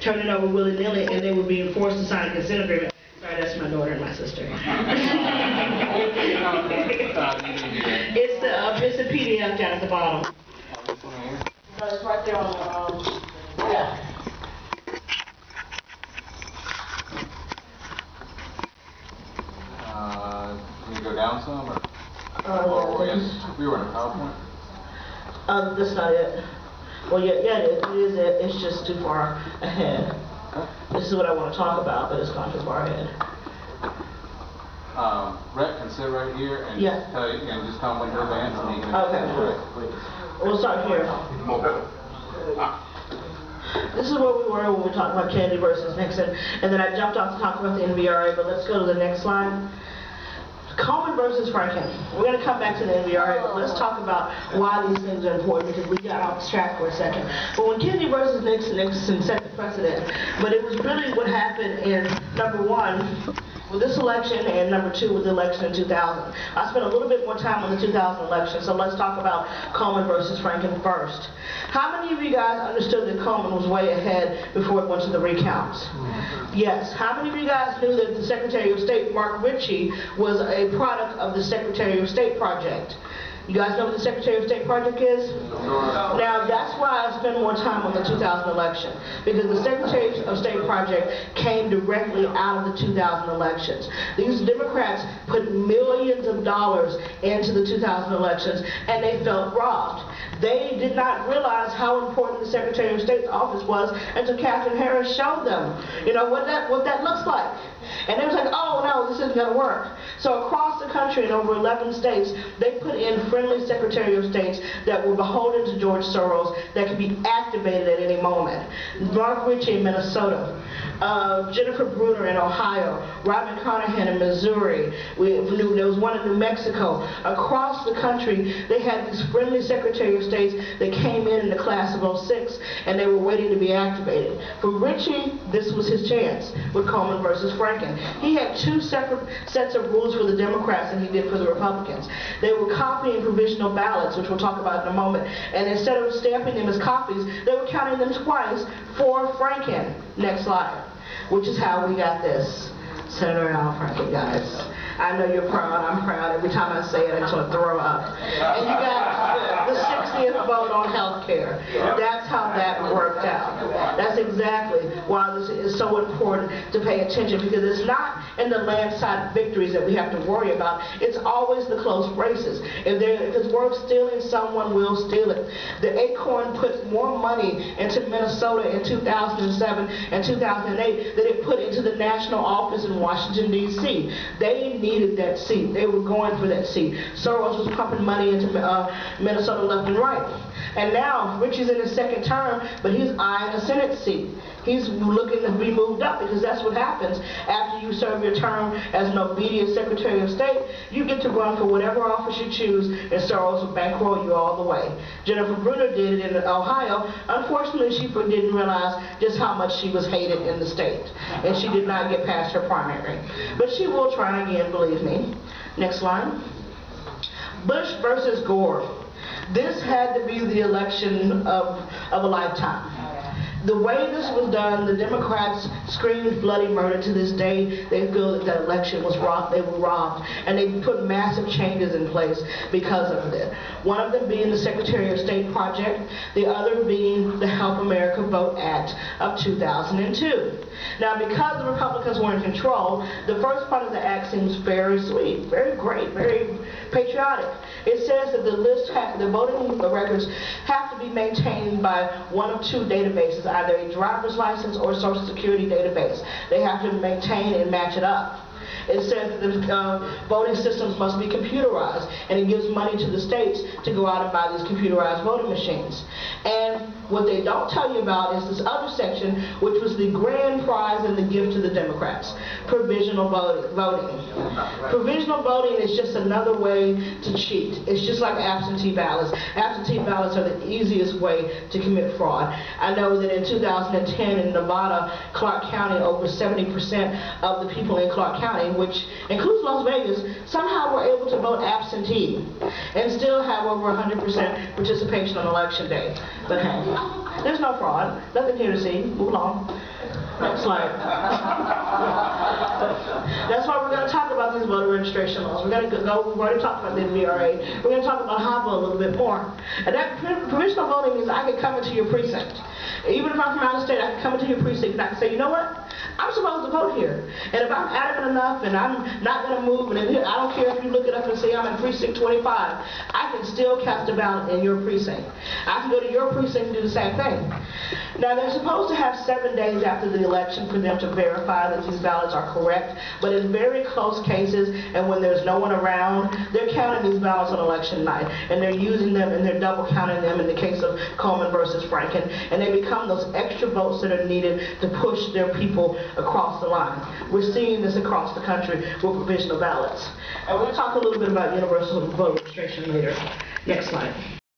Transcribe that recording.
turn it over willy-nilly, and they were being forced to sign a consent agreement. Sorry, that's my daughter and my sister. It's a PDF down at the bottom. So it's right there on the, yeah. Can you go down some, or we were in a PowerPoint? That's not it. Well, yeah, it is. It's just too far ahead. This is what I want to talk about, but it's gone too far ahead. Rhett can sit right here and tell you, and just tell him when to advance, and he can. Okay. We'll start here. This is where we were when we talked about Kennedy versus Nixon, and then I jumped off to talk about the NVRA. But let's go to the next slide. Coleman versus Franken. We're going to come back to the NVRA, but let's talk about why these things are important, because we got off track for a second. But when Kennedy versus Nixon set the precedent, but it was really what happened in #1 with this election and #2 with the election in 2000. I spent a little bit more time on the 2000 election, so let's talk about Coleman versus Franken first. How many of you guys understood that Coleman was way ahead before it went to the recounts? Yes. How many of you guys knew that the Secretary of State, Mark Ritchie, was a product of the Secretary of State project? You guys know what the Secretary of State project is? Now, that's why I spend more time on the 2000 election, because the Secretary of State project came directly out of the 2000 elections. These Democrats put millions of dollars into the 2000 elections, and they felt robbed. They did not realize how important the Secretary of State's office was until Katherine Harris showed them, you know, what that looks like. And they was like, oh no, this isn't going to work. So across the country in over 11 states, they put in friendly Secretary of States that were beholden to George Soros, that could be activated at any moment. Mark Ritchie in Minnesota, Jennifer Bruner in Ohio, Robin Carnahan in Missouri. There was one in New Mexico. Across the country, they had these friendly Secretary of States that came in the class of '06, and they were waiting to be activated. For Ritchie, this was his chance with Coleman versus Franken. He had two separate sets of rules for the Democrats than he did for the Republicans. They were copying provisional ballots, which we'll talk about in a moment, and instead of stamping them as copies, they were counting them twice for Franken. Next slide. Which is how we got this. Senator Al Franken, guys. I know you're proud. I'm proud. Every time I say it, I just want to throw up. And you got the 60th vote on health care. That's how that worked out. That's exactly why this is so important to pay attention, because it's not in the landslide victories that we have to worry about. It's always the close races. If it's worth stealing, someone will steal it. The Acorn put more money into Minnesota in 2007 and 2008 than it put into the national office in Washington, D.C. They needed that seat. They were going for that seat. Soros was pumping money into Minnesota left and right. And now, Ritchie's in his second term, but he's eyeing a Senate seat. He's looking to be moved up, because that's what happens after you serve your term as an obedient Secretary of State. You get to run for whatever office you choose, and Soros will bankroll you all the way. Jennifer Bruner did it in Ohio. Unfortunately, she didn't realize just how much she was hated in the state, and she did not get past her primary. But she will try again, believe me. Next slide. Bush versus Gore. This had to be the election of a lifetime. The way this was done, the Democrats screamed bloody murder. To this day, they feel that the election was robbed. They were robbed, and they put massive changes in place because of it. One of them being the Secretary of State project, the other being the Help America Vote Act of 2002. Now, because the Republicans were in control, the first part of the act seems very sweet, very great, very patriotic. It says that the voting records have to be maintained by one of two databases, either a driver's license or a Social Security database. They have to maintain and match it up. It says that the voting systems must be computerized, and it gives money to the states to go out and buy these computerized voting machines. And what they don't tell you about is this other section, which was the grand prize and the gift to the Democrats: provisional voting. Provisional voting is just another way to cheat. It's just like absentee ballots. Absentee ballots are the easiest way to commit fraud. I know that in 2010 in Nevada, Clark County, over 70% of the people in Clark County, which includes Las Vegas, somehow were able to vote absentee and still have over 100% participation on election day. But hey, there's no fraud. Nothing here to see. Move along. slide. That's why we're going to talk about these voter registration laws. We're going to go, we've already talked about the NVRA. We're going to talk about HAVA a little bit more. And that provisional voting means I can come into your precinct. Even if I'm from out of state, I can come into your precinct and I can say, you know what? I'm supposed to vote here. And if I'm adamant enough and I'm not going to move, and I don't care if you look it up and say I'm in precinct 25, I can still cast a ballot in your precinct. I can go to your precinct and do the same thing. Now, they're supposed to have 7 days after the election for them to verify that these ballots are correct, but in very close cases, and when there's no one around, they're counting these ballots on election night, and they're using them, and they're double counting them in the case of Coleman versus Franken, and they become those extra votes that are needed to push their people across the line. We're seeing this across the country with provisional ballots. And we'll talk a little bit about universal voter registration later. Next slide.